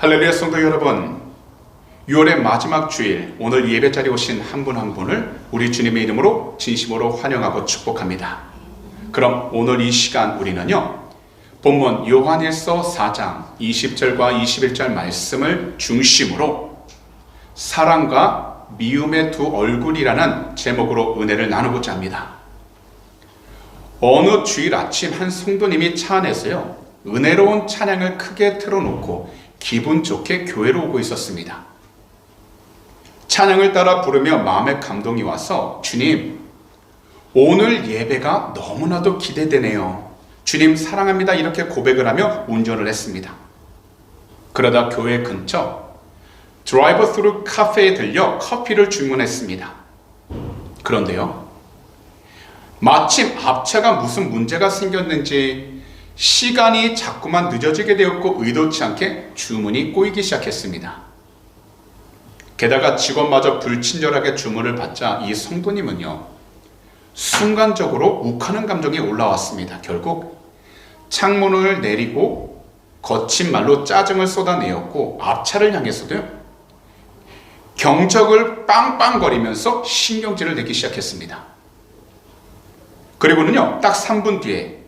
할렐루야 성도 여러분, 6월의 마지막 주일 오늘 예배 자리에 오신 한 분 한 분을 우리 주님의 이름으로 진심으로 환영하고 축복합니다. 그럼 오늘 이 시간 우리는요, 본문 요한일서 4장 20절과 21절 말씀을 중심으로 사랑과 미움의 두 얼굴이라는 제목으로 은혜를 나누고자 합니다. 어느 주일 아침 한 성도님이 차 안에서요, 은혜로운 찬양을 크게 틀어놓고 기분 좋게 교회로 오고 있었습니다. 찬양을 따라 부르며 마음에 감동이 와서 주님, 오늘 예배가 너무나도 기대되네요. 주님 사랑합니다. 이렇게 고백을 하며 운전을 했습니다. 그러다 교회 근처 드라이브 스루 카페에 들려 커피를 주문했습니다. 그런데요, 마침 앞차가 무슨 문제가 생겼는지 시간이 자꾸만 늦어지게 되었고 의도치 않게 주문이 꼬이기 시작했습니다. 게다가 직원마저 불친절하게 주문을 받자 이 성도님은요, 순간적으로 욱하는 감정이 올라왔습니다. 결국 창문을 내리고 거친 말로 짜증을 쏟아내었고 앞차를 향해서도요, 경적을 빵빵거리면서 신경질을 내기 시작했습니다. 그리고는요, 딱 3분 뒤에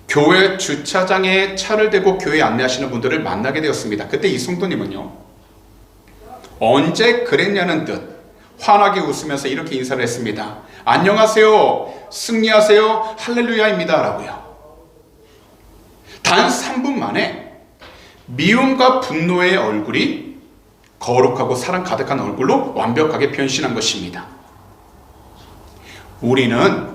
교회 주차장에 차를 대고 교회 안내하시는 분들을 만나게 되었습니다. 그때 이 성도님은요, 언제 그랬냐는 듯 환하게 웃으면서 이렇게 인사를 했습니다. 안녕하세요, 승리하세요, 할렐루야입니다 라고요. 단 3분 만에 미움과 분노의 얼굴이 거룩하고 사랑 가득한 얼굴로 완벽하게 변신한 것입니다. 우리는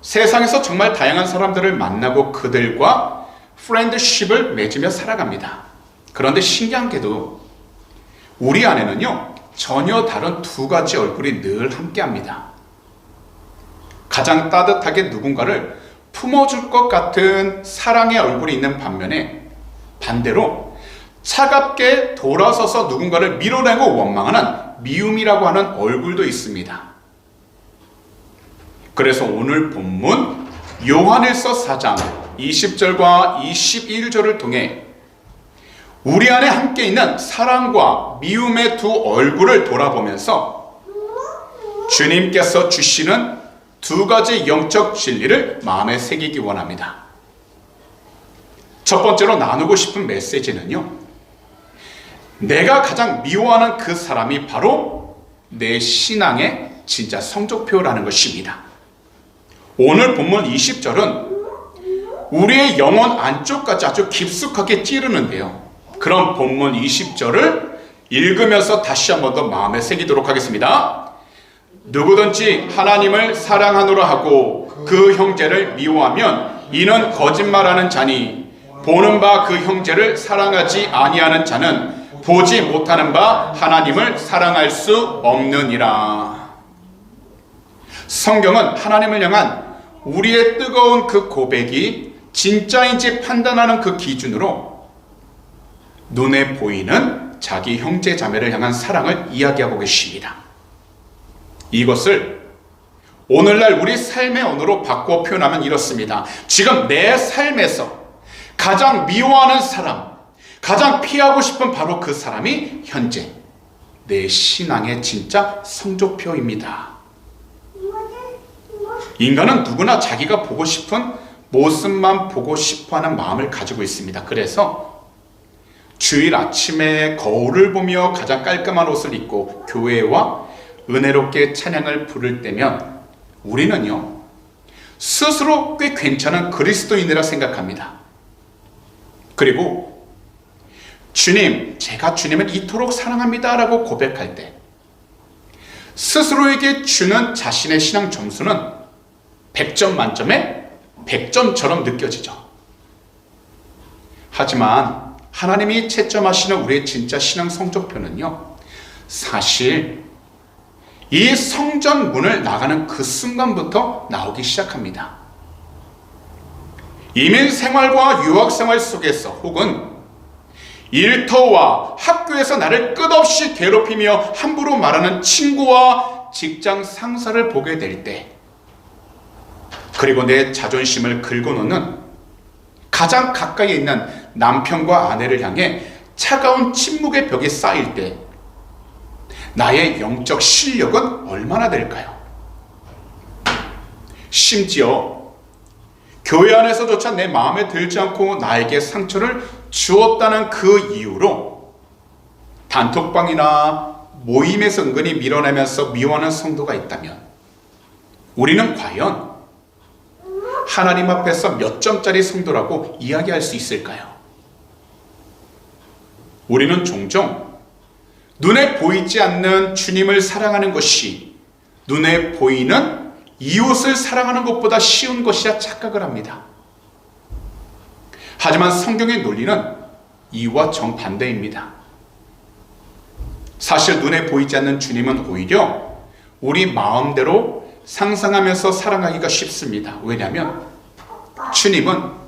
세상에서 정말 다양한 사람들을 만나고 그들과 프렌드십을 맺으며 살아갑니다. 그런데 신기한 게도 우리 안에는요, 전혀 다른 두 가지 얼굴이 늘 함께합니다. 가장 따뜻하게 누군가를 품어줄 것 같은 사랑의 얼굴이 있는 반면에 반대로 차갑게 돌아서서 누군가를 밀어내고 원망하는 미움이라고 하는 얼굴도 있습니다. 그래서 오늘 본문 요한일서 4장 20절과 21절을 통해 우리 안에 함께 있는 사랑과 미움의 두 얼굴을 돌아보면서 주님께서 주시는 두 가지 영적 진리를 마음에 새기기 원합니다. 첫 번째로 나누고 싶은 메시지는요, 내가 가장 미워하는 그 사람이 바로 내 신앙의 진짜 성적표라는 것입니다. 오늘 본문 20절은 우리의 영혼 안쪽까지 아주 깊숙하게 찌르는데요, 그럼 본문 20절을 읽으면서 다시 한 번 더 마음에 새기도록 하겠습니다. 누구든지 하나님을 사랑하노라 하고 그 형제를 미워하면 이는 거짓말하는 자니 보는 바 그 형제를 사랑하지 아니하는 자는 보지 못하는 바 하나님을 사랑할 수 없느니라. 성경은 하나님을 향한 우리의 뜨거운 그 고백이 진짜인지 판단하는 그 기준으로 눈에 보이는 자기 형제 자매를 향한 사랑을 이야기하고 계십니다. 이것을 오늘날 우리 삶의 언어로 바꾸어 표현하면 이렇습니다. 지금 내 삶에서 가장 미워하는 사람, 가장 피하고 싶은 바로 그 사람이 현재 내 신앙의 진짜 성적표입니다. 인간은 누구나 자기가 보고 싶은 모습만 보고 싶어하는 마음을 가지고 있습니다. 그래서 주일 아침에 거울을 보며 가장 깔끔한 옷을 입고 교회와 은혜롭게 찬양을 부를 때면 우리는요, 스스로 꽤 괜찮은 그리스도인이라 생각합니다. 그리고 주님, 제가 주님을 이토록 사랑합니다 라고 고백할 때 스스로에게 주는 자신의 신앙 점수는 100점 만점에 100점처럼 느껴지죠. 하지만 하나님이 채점하시는 우리의 진짜 신앙 성적표는요, 사실 이 성전 문을 나가는 그 순간부터 나오기 시작합니다. 이민 생활과 유학 생활 속에서 혹은 일터와 학교에서 나를 끝없이 괴롭히며 함부로 말하는 친구와 직장 상사를 보게 될 때, 그리고 내 자존심을 긁어놓는 가장 가까이 있는 남편과 아내를 향해 차가운 침묵의 벽이 쌓일 때 나의 영적 실력은 얼마나 될까요? 심지어 교회 안에서조차 내 마음에 들지 않고 나에게 상처를 주었다는 그 이유로 단톡방이나 모임에서 은근히 밀어내면서 미워하는 성도가 있다면 우리는 과연 하나님 앞에서 몇 점짜리 성도라고 이야기할 수 있을까요? 우리는 종종 눈에 보이지 않는 주님을 사랑하는 것이 눈에 보이는 이웃을 사랑하는 것보다 쉬운 것이라 착각을 합니다. 하지만 성경의 논리는 이와 정반대입니다. 사실 눈에 보이지 않는 주님은 오히려 우리 마음대로 상상하면서 사랑하기가 쉽습니다. 왜냐하면 주님은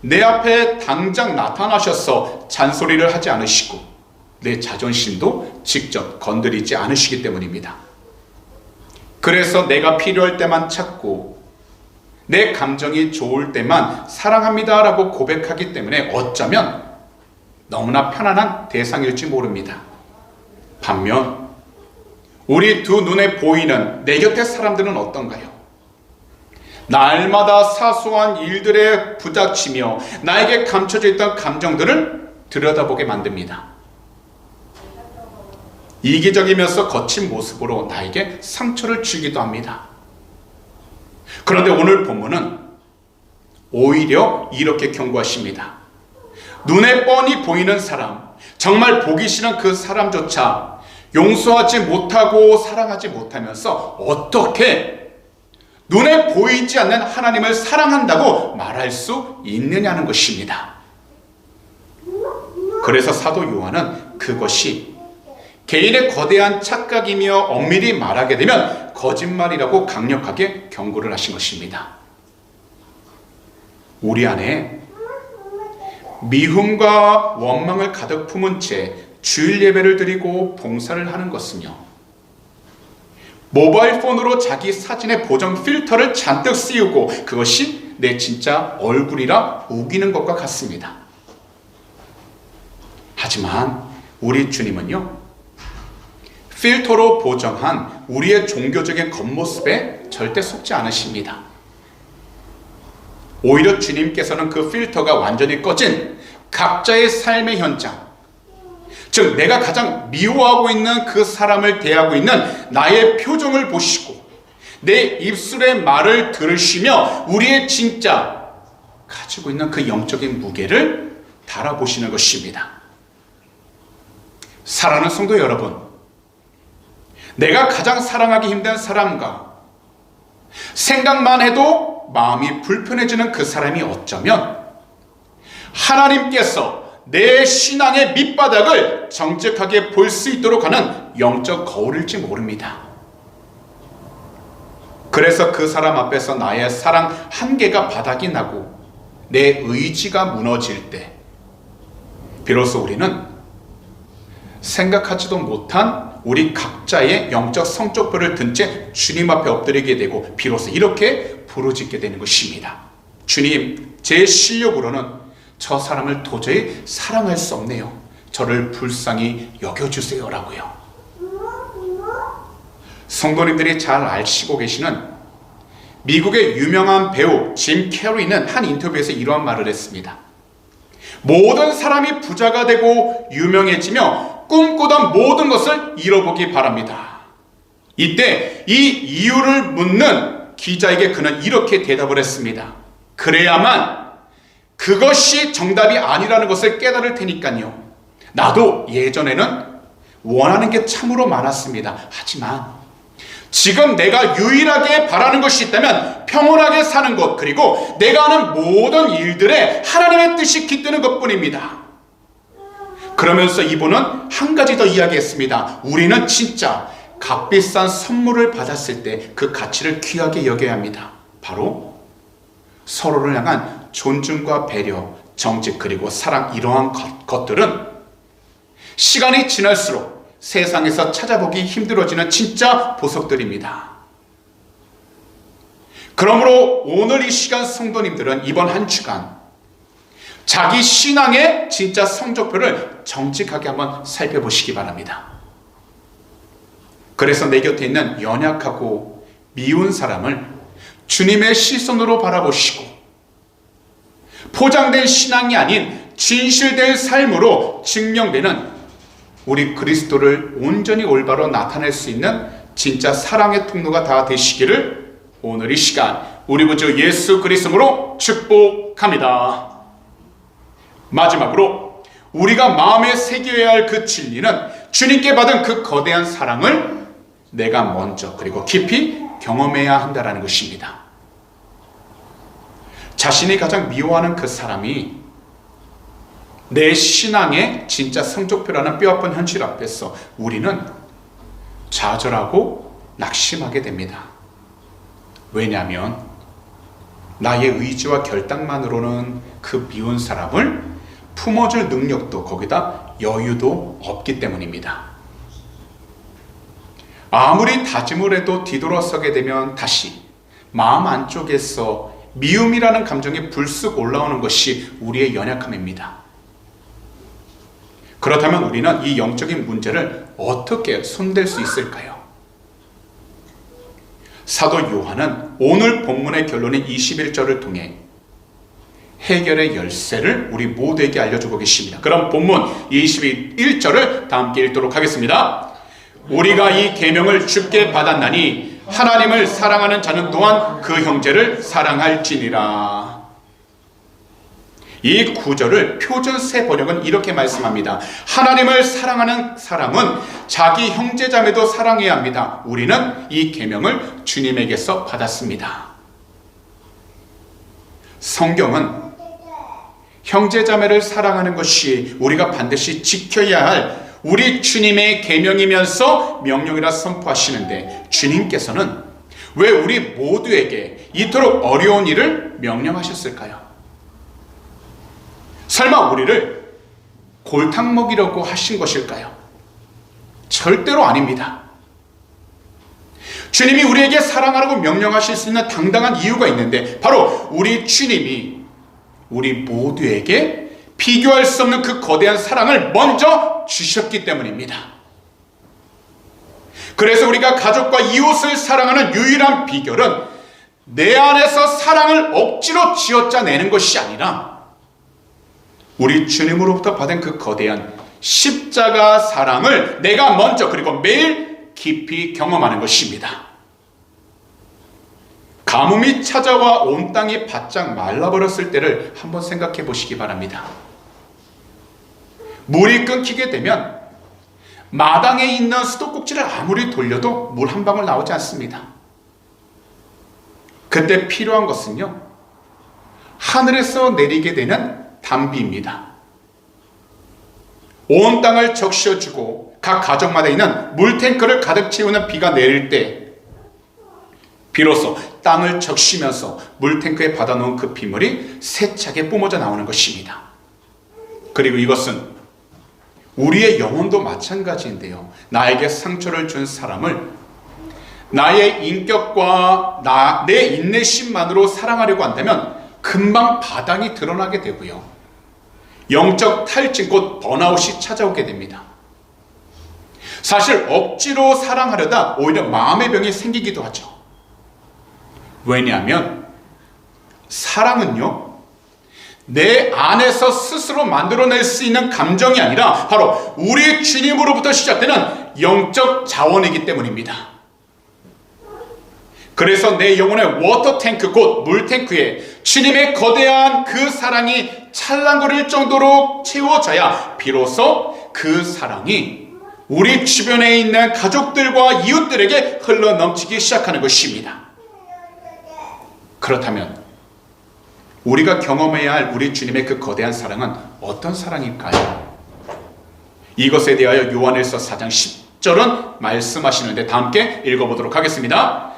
내 앞에 당장 나타나셔서 잔소리를 하지 않으시고 내 자존심도 직접 건드리지 않으시기 때문입니다. 그래서 내가 필요할 때만 찾고 내 감정이 좋을 때만 사랑합니다 라고 고백하기 때문에 어쩌면 너무나 편안한 대상일지 모릅니다. 반면 우리 두 눈에 보이는 내 곁의 사람들은 어떤가요? 날마다 사소한 일들에 부닥치며 나에게 감춰져 있던 감정들을 들여다보게 만듭니다. 이기적이면서 거친 모습으로 나에게 상처를 주기도 합니다. 그런데 오늘 본문은 오히려 이렇게 경고하십니다. 눈에 뻔히 보이는 사람, 정말 보기 싫은 그 사람조차 용서하지 못하고 사랑하지 못하면서 어떻게 눈에 보이지 않는 하나님을 사랑한다고 말할 수 있느냐는 것입니다. 그래서 사도 요한은 그것이 개인의 거대한 착각이며 엄밀히 말하게 되면 거짓말이라고 강력하게 경고를 하신 것입니다. 우리 안에 미움과 원망을 가득 품은 채 주일 예배를 드리고 봉사를 하는 것은요, 모바일 폰으로 자기 사진의 보정 필터를 잔뜩 씌우고 그것이 내 진짜 얼굴이라 우기는 것과 같습니다. 하지만 우리 주님은요, 필터로 보정한 우리의 종교적인 겉모습에 절대 속지 않으십니다. 오히려 주님께서는 그 필터가 완전히 꺼진 각자의 삶의 현장, 즉 내가 가장 미워하고 있는 그 사람을 대하고 있는 나의 표정을 보시고 내 입술의 말을 들으시며 우리의 진짜 가지고 있는 그 영적인 무게를 달아보시는 것입니다. 사랑하는 성도 여러분, 내가 가장 사랑하기 힘든 사람과 생각만 해도 마음이 불편해지는 그 사람이 어쩌면 하나님께서 내 신앙의 밑바닥을 정직하게 볼 수 있도록 하는 영적 거울일지 모릅니다. 그래서 그 사람 앞에서 나의 사랑 한계가 바닥이 나고 내 의지가 무너질 때 비로소 우리는 생각하지도 못한 우리 각자의 영적 성적표를 든 채 주님 앞에 엎드리게 되고 비로소 이렇게 부르짖게 되는 것입니다. 주님, 제 실력으로는 저 사람을 도저히 사랑할 수 없네요. 저를 불쌍히 여겨주세요 라고요. 성도님들이 잘 아시고 계시는 미국의 유명한 배우 짐 캐리는 한 인터뷰에서 이러한 말을 했습니다. 모든 사람이 부자가 되고 유명해지며 꿈꾸던 모든 것을 잃어보기 바랍니다. 이때 이 이유를 묻는 기자에게 그는 이렇게 대답을 했습니다. 그래야만 그것이 정답이 아니라는 것을 깨달을 테니까요. 나도 예전에는 원하는 게 참으로 많았습니다. 하지만 지금 내가 유일하게 바라는 것이 있다면 평온하게 사는 것, 그리고 내가 하는 모든 일들에 하나님의 뜻이 깃드는 것뿐입니다. 그러면서 이분은 한 가지 더 이야기했습니다. 우리는 진짜 값비싼 선물을 받았을 때 그 가치를 귀하게 여겨야 합니다. 바로 서로를 향한 존중과 배려, 정직, 그리고 사랑, 이러한 것들은 시간이 지날수록 세상에서 찾아보기 힘들어지는 진짜 보석들입니다. 그러므로 오늘 이 시간 성도님들은 이번 한 주간 자기 신앙의 진짜 성적표를 정직하게 한번 살펴보시기 바랍니다. 그래서 내 곁에 있는 연약하고 미운 사람을 주님의 시선으로 바라보시고 포장된 신앙이 아닌 진실된 삶으로 증명되는 우리 그리스도를 온전히 올바로 나타낼 수 있는 진짜 사랑의 통로가 다 되시기를 오늘 이 시간 우리 구주 예수 그리스도로 축복합니다. 마지막으로 우리가 마음에 새겨야 할 그 진리는 주님께 받은 그 거대한 사랑을 내가 먼저 그리고 깊이 경험해야 한다는 것입니다. 자신이 가장 미워하는 그 사람이 내 신앙의 진짜 성적표라는 뼈아픈 현실 앞에서 우리는 좌절하고 낙심하게 됩니다. 왜냐하면 나의 의지와 결단만으로는 그 미운 사람을 품어줄 능력도 거기다 여유도 없기 때문입니다. 아무리 다짐을 해도 뒤돌아서게 되면 다시 마음 안쪽에서 미움이라는 감정이 불쑥 올라오는 것이 우리의 연약함입니다. 그렇다면 우리는 이 영적인 문제를 어떻게 손댈 수 있을까요? 사도 요한은 오늘 본문의 결론인 21절을 통해 해결의 열쇠를 우리 모두에게 알려주고 계십니다. 그럼 본문 21절을 다 함께 읽도록 하겠습니다. 우리가 이 계명을 주께 받았나니 하나님을 사랑하는 자는 또한 그 형제를 사랑할지니라. 이 구절을 표준 새 번역은 이렇게 말씀합니다. 하나님을 사랑하는 사람은 자기 형제자매도 사랑해야 합니다. 우리는 이 계명을 주님에게서 받았습니다. 성경은 형제자매를 사랑하는 것이 우리가 반드시 지켜야 할 우리 주님의 계명이면서 명령이라 선포하시는데 주님께서는 왜 우리 모두에게 이토록 어려운 일을 명령하셨을까요? 설마 우리를 골탕 먹이려고 하신 것일까요? 절대로 아닙니다. 주님이 우리에게 사랑하라고 명령하실 수 있는 당당한 이유가 있는데 바로 우리 주님이 우리 모두에게 비교할 수 없는 그 거대한 사랑을 먼저 주셨기 때문입니다. 그래서 우리가 가족과 이웃을 사랑하는 유일한 비결은 내 안에서 사랑을 억지로 쥐어짜내는 것이 아니라 우리 주님으로부터 받은 그 거대한 십자가 사랑을 내가 먼저 그리고 매일 깊이 경험하는 것입니다. 가뭄이 찾아와 온 땅이 바짝 말라버렸을 때를 한번 생각해 보시기 바랍니다. 물이 끊기게 되면 마당에 있는 수도꼭지를 아무리 돌려도 물 한 방울 나오지 않습니다. 그때 필요한 것은요, 하늘에서 내리게 되는 단비입니다. 온 땅을 적셔주고 각 가정마다 있는 물탱크를 가득 채우는 비가 내릴 때 비로소 땅을 적시면서 물탱크에 받아놓은 그 빗물이 세차게 뿜어져 나오는 것입니다. 그리고 이것은 우리의 영혼도 마찬가지인데요. 나에게 상처를 준 사람을 나의 인격과 내 인내심만으로 사랑하려고 한다면 금방 바닥이 드러나게 되고요. 영적 탈진 곧 번아웃이 찾아오게 됩니다. 사실 억지로 사랑하려다 오히려 마음의 병이 생기기도 하죠. 왜냐하면 사랑은요, 내 안에서 스스로 만들어낼 수 있는 감정이 아니라 바로 우리 주님으로부터 시작되는 영적 자원이기 때문입니다. 그래서 내 영혼의 워터탱크 곧 물탱크에 주님의 거대한 그 사랑이 찰랑거릴 정도로 채워져야 비로소 그 사랑이 우리 주변에 있는 가족들과 이웃들에게 흘러넘치기 시작하는 것입니다. 그렇다면 우리가 경험해야 할 우리 주님의 그 거대한 사랑은 어떤 사랑일까요? 이것에 대하여 요한일서 4장 10절은 말씀하시는데 다 함께 읽어보도록 하겠습니다.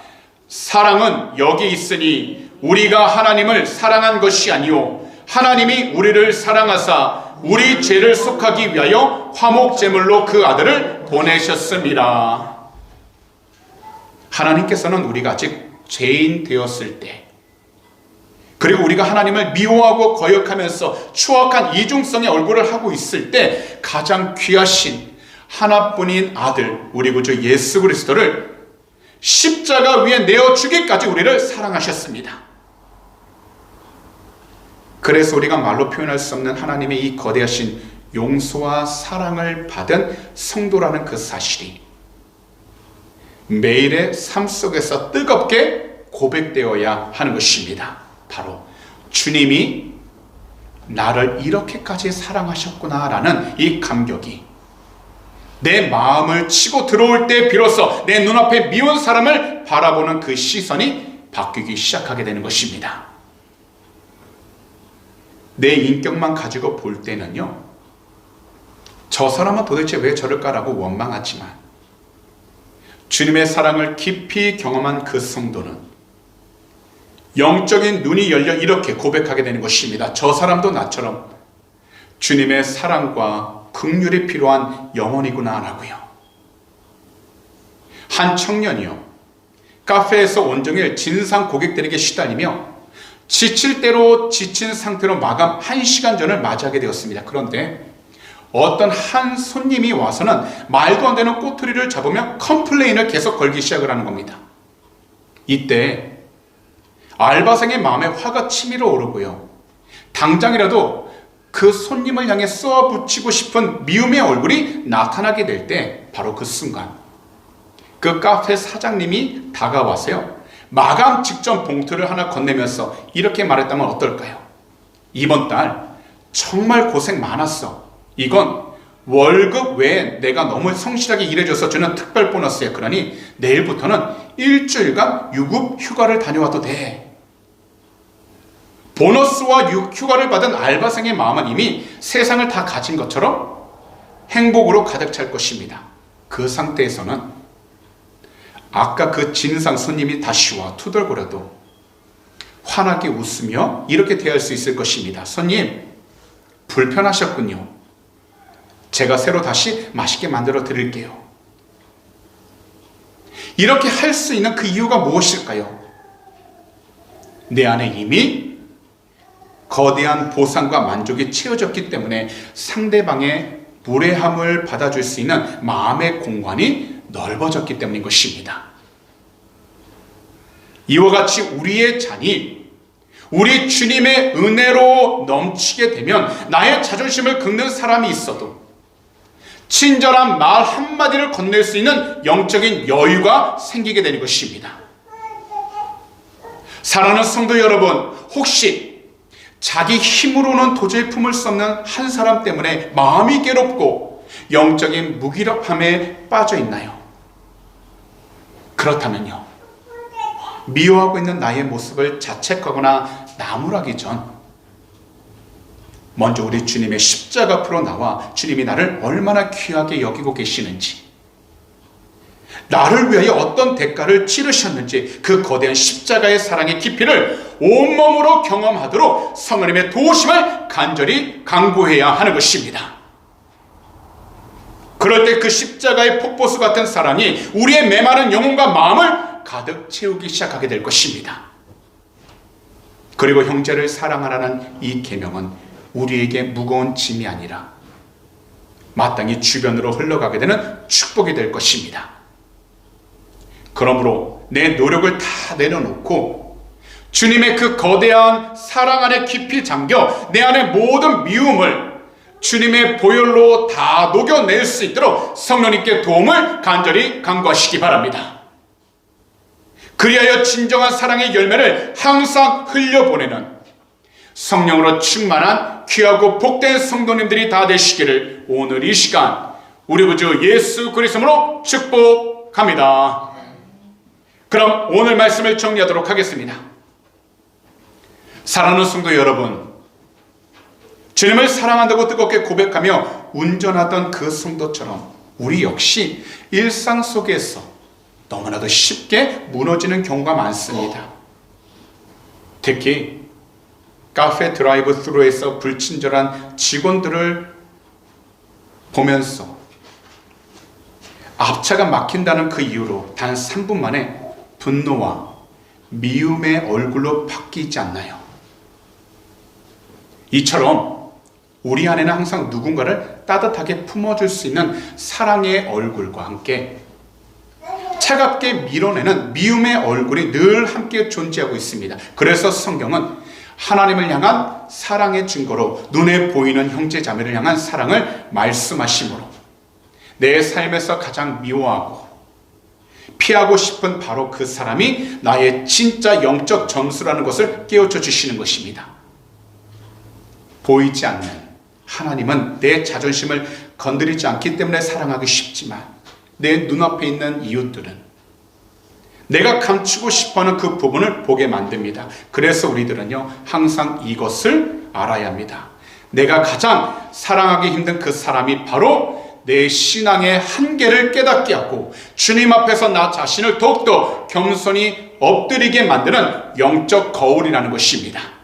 사랑은 여기 있으니 우리가 하나님을 사랑한 것이 아니요 하나님이 우리를 사랑하사 우리 죄를 속하기 위하여 화목제물로 그 아들을 보내셨습니다. 하나님께서는 우리가 아직 죄인 되었을 때 그리고 우리가 하나님을 미워하고 거역하면서 추악한 이중성의 얼굴을 하고 있을 때 가장 귀하신 하나뿐인 아들 우리 구주 예수 그리스도를 십자가 위에 내어주기까지 우리를 사랑하셨습니다. 그래서 우리가 말로 표현할 수 없는 하나님의 이 거대하신 용서와 사랑을 받은 성도라는 그 사실이 매일의 삶 속에서 뜨겁게 고백되어야 하는 것입니다. 바로 주님이 나를 이렇게까지 사랑하셨구나라는 이 감격이 내 마음을 치고 들어올 때 비로소 내 눈앞에 미운 사람을 바라보는 그 시선이 바뀌기 시작하게 되는 것입니다. 내 인격만 가지고 볼 때는요, 저 사람은 도대체 왜 저럴까라고 원망하지만 주님의 사랑을 깊이 경험한 그 성도는 영적인 눈이 열려 이렇게 고백하게 되는 것입니다. 저 사람도 나처럼 주님의 사랑과 긍휼이 필요한 영혼이구나라고요. 한 청년이요, 카페에서 온종일 진상 고객들에게 시달리며 지칠 대로 지친 상태로 마감 1시간 전을 맞이하게 되었습니다. 그런데 어떤 한 손님이 와서는 말도 안 되는 꼬투리를 잡으며 컴플레인을 계속 걸기 시작을 하는 겁니다. 이때 알바생의 마음에 화가 치밀어 오르고요, 당장이라도 그 손님을 향해 쏘아붙이고 싶은 미움의 얼굴이 나타나게 될 때 바로 그 순간 그 카페 사장님이 다가와서요, 마감 직전 봉투를 하나 건네면서 이렇게 말했다면 어떨까요? 이번 달 정말 고생 많았어. 이건 월급 외에 내가 너무 성실하게 일해줘서 주는 특별 보너스야. 그러니 내일부터는 일주일간 유급 휴가를 다녀와도 돼. 보너스와 휴가를 받은 알바생의 마음은 이미 세상을 다 가진 것처럼 행복으로 가득 찰 것입니다. 그 상태에서는 아까 그 진상 손님이 다시 와 투덜거려도 환하게 웃으며 이렇게 대할 수 있을 것입니다. 손님, 불편하셨군요. 제가 새로 다시 맛있게 만들어 드릴게요. 이렇게 할 수 있는 그 이유가 무엇일까요? 내 안에 이미 거대한 보상과 만족이 채워졌기 때문에 상대방의 무례함을 받아줄 수 있는 마음의 공간이 넓어졌기 때문인 것입니다. 이와 같이 우리의 잔이 우리 주님의 은혜로 넘치게 되면 나의 자존심을 긁는 사람이 있어도 친절한 말 한마디를 건넬 수 있는 영적인 여유가 생기게 되는 것입니다. 사랑하는 성도 여러분, 혹시 자기 힘으로는 도저히 품을 수 없는 한 사람 때문에 마음이 괴롭고 영적인 무기력함에 빠져 있나요? 그렇다면요, 미워하고 있는 나의 모습을 자책하거나 나무라기 전 먼저 우리 주님의 십자가 앞으로 나와 주님이 나를 얼마나 귀하게 여기고 계시는지, 나를 위하여 어떤 대가를 치르셨는지 그 거대한 십자가의 사랑의 깊이를 온몸으로 경험하도록 성령님의 도우심을 간절히 간구해야 하는 것입니다. 그럴 때 그 십자가의 폭포수 같은 사랑이 우리의 메마른 영혼과 마음을 가득 채우기 시작하게 될 것입니다. 그리고 형제를 사랑하라는 이 계명은 우리에게 무거운 짐이 아니라 마땅히 주변으로 흘러가게 되는 축복이 될 것입니다. 그러므로 내 노력을 다 내려놓고 주님의 그 거대한 사랑 안에 깊이 잠겨 내 안의 모든 미움을 주님의 보혈로 다 녹여낼 수 있도록 성령님께 도움을 간절히 간구하시기 바랍니다. 그리하여 진정한 사랑의 열매를 항상 흘려보내는 성령으로 충만한 귀하고 복된 성도님들이 다 되시기를 오늘 이 시간 우리 구주 예수 그리스도로 축복합니다. 그럼 오늘 말씀을 정리하도록 하겠습니다. 사랑하는 성도 여러분, 주님을 사랑한다고 뜨겁게 고백하며 운전하던 그 성도처럼 우리 역시 일상 속에서 너무나도 쉽게 무너지는 경우가 많습니다. 특히 카페 드라이브 스루에서 불친절한 직원들을 보면서 앞차가 막힌다는 그 이유로 단 3분 만에 분노와 미움의 얼굴로 바뀌지 않나요? 이처럼 우리 안에는 항상 누군가를 따뜻하게 품어줄 수 있는 사랑의 얼굴과 함께 차갑게 밀어내는 미움의 얼굴이 늘 함께 존재하고 있습니다. 그래서 성경은 하나님을 향한 사랑의 증거로 눈에 보이는 형제 자매를 향한 사랑을 말씀하시므로 내 삶에서 가장 미워하고 피하고 싶은 바로 그 사람이 나의 진짜 영적 점수라는 것을 깨우쳐 주시는 것입니다. 보이지 않는 하나님은 내 자존심을 건드리지 않기 때문에 사랑하기 쉽지만 내 눈앞에 있는 이웃들은 내가 감추고 싶어하는 그 부분을 보게 만듭니다. 그래서 우리들은요, 항상 이것을 알아야 합니다. 내가 가장 사랑하기 힘든 그 사람이 바로 내 신앙의 한계를 깨닫게 하고 주님 앞에서 나 자신을 더욱더 겸손히 엎드리게 만드는 영적 거울이라는 것입니다.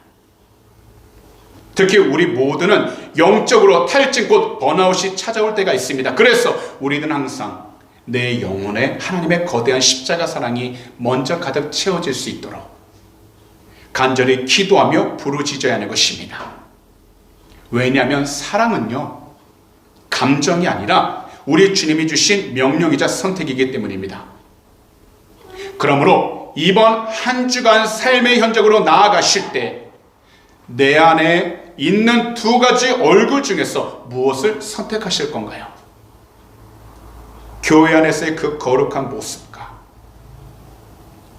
특히 우리 모두는 영적으로 탈진 곧 번아웃이 찾아올 때가 있습니다. 그래서 우리는 항상 내 영혼에 하나님의 거대한 십자가 사랑이 먼저 가득 채워질 수 있도록 간절히 기도하며 부르짖어야 하는 것입니다. 왜냐하면 사랑은요, 감정이 아니라 우리 주님이 주신 명령이자 선택이기 때문입니다. 그러므로 이번 한 주간 삶의 현장으로 나아가실 때 내 안에 있는 두 가지 얼굴 중에서 무엇을 선택하실 건가요? 교회 안에서의 그 거룩한 모습과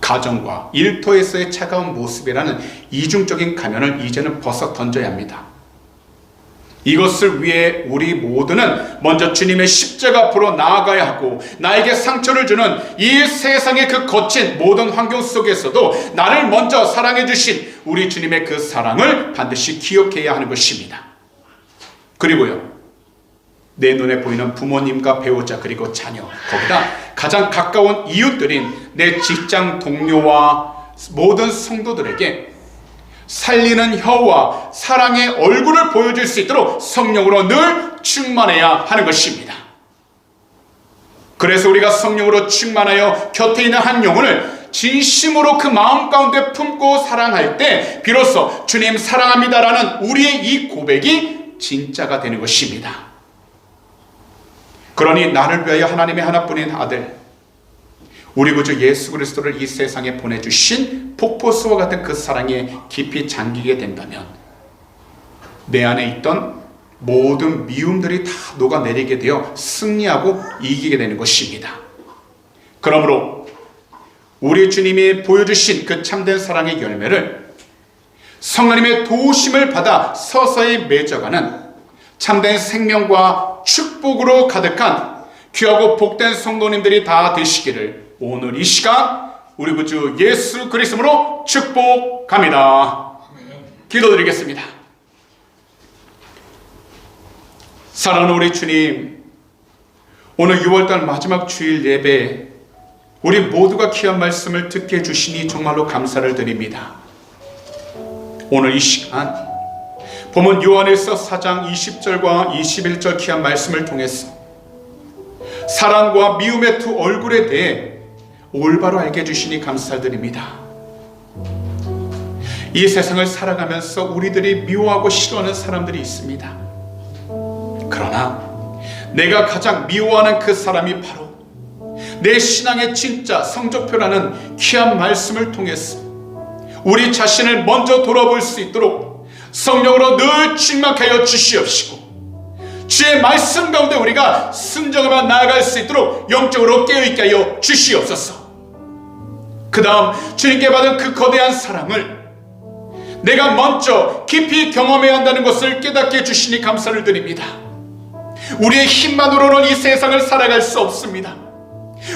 가정과 일터에서의 차가운 모습이라는 이중적인 가면을 이제는 벗어 던져야 합니다. 이것을 위해 우리 모두는 먼저 주님의 십자가 앞으로 나아가야 하고 나에게 상처를 주는 이 세상의 그 거친 모든 환경 속에서도 나를 먼저 사랑해 주신 우리 주님의 그 사랑을 반드시 기억해야 하는 것입니다. 그리고요, 내 눈에 보이는 부모님과 배우자 그리고 자녀, 거기다 가장 가까운 이웃들인 내 직장 동료와 모든 성도들에게 살리는 혀와 사랑의 얼굴을 보여줄 수 있도록 성령으로 늘 충만해야 하는 것입니다. 그래서 우리가 성령으로 충만하여 곁에 있는 한 영혼을 진심으로 그 마음 가운데 품고 사랑할 때 비로소 주님 사랑합니다라는 우리의 이 고백이 진짜가 되는 것입니다. 그러니 나를 위하여 하나님의 하나뿐인 아들 우리 구주 예수 그리스도를 이 세상에 보내주신 폭포수와 같은 그 사랑에 깊이 잠기게 된다면 내 안에 있던 모든 미움들이 다 녹아내리게 되어 승리하고 이기게 되는 것입니다. 그러므로 우리 주님이 보여주신 그 참된 사랑의 열매를 성령님의 도우심을 받아 서서히 맺어가는 참된 생명과 축복으로 가득한 귀하고 복된 성도님들이 다 되시기를 오늘 이 시간 우리 구주 예수 그리스도로 축복합니다. 기도드리겠습니다. 사랑하는 우리 주님, 오늘 6월달 마지막 주일 예배 우리 모두가 귀한 말씀을 듣게 해주시니 정말로 감사를 드립니다. 오늘 이 시간 본문 요한일서 4장 20절과 21절 귀한 말씀을 통해서 사랑과 미움의 두 얼굴에 대해 올바로 알게 해주시니 감사드립니다. 이 세상을 살아가면서 우리들이 미워하고 싫어하는 사람들이 있습니다. 그러나 내가 가장 미워하는 그 사람이 바로 내 신앙의 진짜 성적표라는 귀한 말씀을 통해서 우리 자신을 먼저 돌아볼 수 있도록 성령으로 늘 충만하여 주시옵시고 주의 말씀 가운데 우리가 순종하며 나아갈 수 있도록 영적으로 깨어있게 하여 주시옵소서. 그 다음 주님께 받은 그 거대한 사랑을 내가 먼저 깊이 경험해야 한다는 것을 깨닫게 해주시니 감사를 드립니다. 우리의 힘만으로는 이 세상을 살아갈 수 없습니다.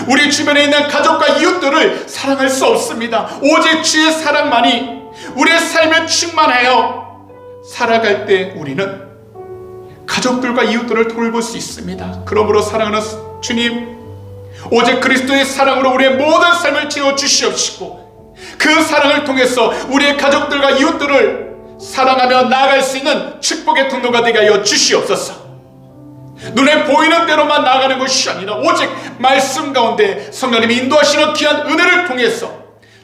우리 주변에 있는 가족과 이웃들을 사랑할 수 없습니다. 오직 주의 사랑만이 우리의 삶에 충만하여 살아갈 때 우리는 가족들과 이웃들을 돌볼 수 있습니다. 그러므로 사랑하는 주님, 오직 그리스도의 사랑으로 우리의 모든 삶을 채워주시옵시고 그 사랑을 통해서 우리의 가족들과 이웃들을 사랑하며 나아갈 수 있는 축복의 통로가 되게 하여 주시옵소서. 눈에 보이는 대로만 나아가는 것이 아니라 오직 말씀 가운데 성령님이 인도하시는 귀한 은혜를 통해서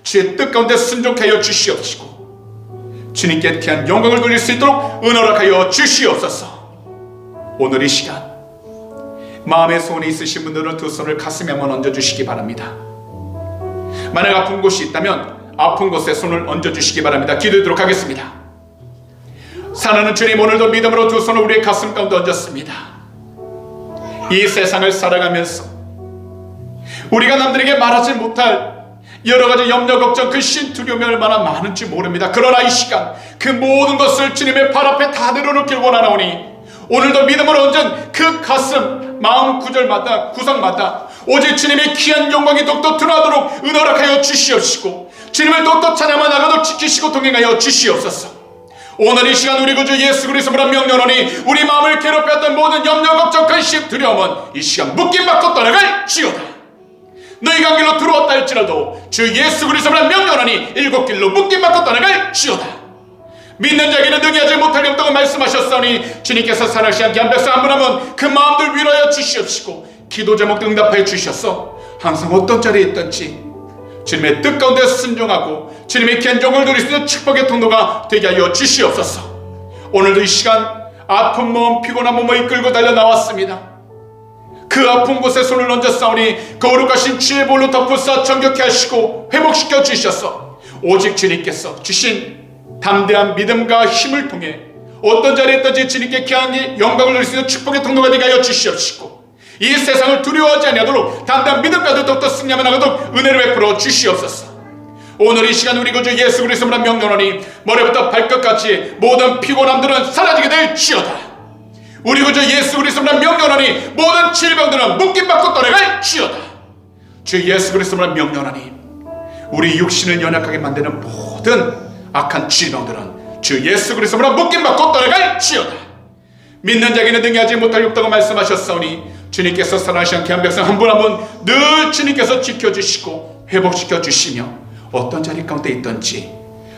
주의 뜻 가운데 순종하여 주시옵시고 주님께 귀한 영광을 돌릴 수 있도록 은혜하여 주시옵소서. 오늘 이 시간 마음의 소원이 있으신 분들은 두 손을 가슴에 한번 얹어주시기 바랍니다. 만약 아픈 곳이 있다면 아픈 곳에 손을 얹어주시기 바랍니다. 기도하도록 하겠습니다. 사랑하는 주님, 오늘도 믿음으로 두 손을 우리의 가슴 가운데 얹었습니다. 이 세상을 살아가면서 우리가 남들에게 말하지 못할 여러가지 염려, 걱정, 근심, 두려움이 얼마나 많은지 모릅니다. 그러나 이 시간 그 모든 것을 주님의 발 앞에 다 내려놓길 원하나오니 오늘도 믿음으로 얹은 그 가슴, 마음 구절마다, 구성마다 오직 주님의 귀한 영광이 더욱더 드러나도록 은혜하여 주시옵시고 주님을 더욱더 찬양만 나가도록 지키시고 동행하여 주시옵소서. 오늘 이 시간 우리 구주 예수 그리스도로 명령하니 우리 마음을 괴롭혔던 모든 염려, 걱정, 근심, 두려움은 이 시간 묶임받고 떠나갈 지어다. 너희가 한 길로 들어왔다 할지라도 주 예수 그리스도로 명령하니 일곱 길로 묶임받고 떠나갈 지어다. 믿는 자에게는 능히하지 못할 없다고 말씀하셨으니 주님께서 살아계신 귀한 백성 한 분 한 분 그 마음들 위로하여 주시옵시고 기도 제목도 응답하여 주셔서 항상 어떤 자리에 있든지 주님의 뜻 가운데 순종하고 주님의 귀한 영광을 누릴 수 있는 축복의 통로가 되게 하여 주시옵소서. 오늘도 이 시간 아픈 몸, 피곤한 몸을 이끌고 달려 나왔습니다. 그 아픈 곳에 손을 얹었사오니 거룩하신 주의 볼로 덮으사 정결케 하시고 회복시켜 주셔서 오직 주님께서 주신 담대한 믿음과 힘을 통해 어떤 자리에 있든지 주님께 귀한 영광을 누릴 수 있는 축복의 통로가 되게 하여 주시옵시고 이 세상을 두려워하지 아니하도록 담대한 믿음까지 더욱더 승리하며 나가도록 은혜를 베풀어 주시옵소서. 오늘 이 시간 우리 구주 예수 그리스도로 명령하니 머리부터 발끝까지 모든 피곤함들은 사라지게 될지어다. 우리 구주 예수 그리스도로 명령하니 모든 질병들은 묶임받고 떠나갈지어다. 주 예수 그리스도로 명령하니 우리 육신을 연약하게 만드는 모든 악한 질병들은 주 예수 그리스도로 묶임받고 떠나갈지어다. 믿는 자에게는 능히하지 못할 없다고 말씀하셨사오니 주님께서 사랑하시는 귀한 백성 한 분 한 분 늘 주님께서 지켜주시고 회복시켜 주시며 어떤 자리 가운데 있든지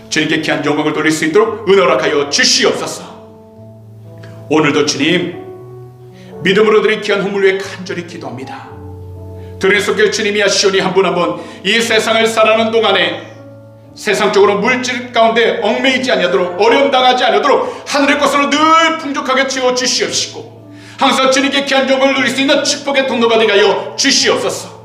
주님께 귀한 영광을 돌릴 수 있도록 은혜하여 주시옵소서. 오늘도 주님 믿음으로 드린 귀한 헌물 위에 간절히 기도합니다. 드린 속에 주님이 하시오니 한 분 한 분 이 세상을 살아가는 동안에 세상적으로 물질 가운데 얽매이지 아니하도록 어려움 당하지 아니하도록 하늘의 것으로 늘 풍족하게 채워주시옵시고 항상 주님께 귀한 영광을 누릴 수 있는 축복의 통로가 되게 하여 주시옵소서.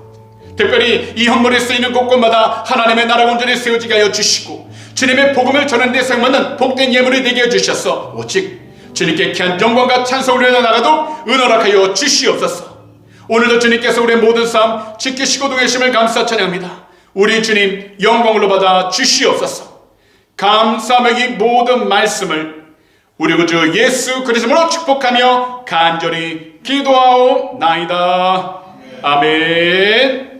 특별히 이 헌물에 쓰이는 곳곳마다 하나님의 나라가 온전히 세워지게 하여 주시고 주님의 복음을 전하는 데 사용하는 복된 예물이 되게 해주셔서 오직 주님께 귀한 영광과 찬송을 올려 나가도록 은혜하여 주시옵소서. 오늘도 주님께서 우리의 모든 삶 지키시고 동행하심을 감사 찬양합니다. 우리 주님 영광으로 받아 주시옵소서. 감사하며 이 모든 말씀을 우리 구주 예수 그리스도로 축복하며 간절히 기도하옵나이다. 아멘.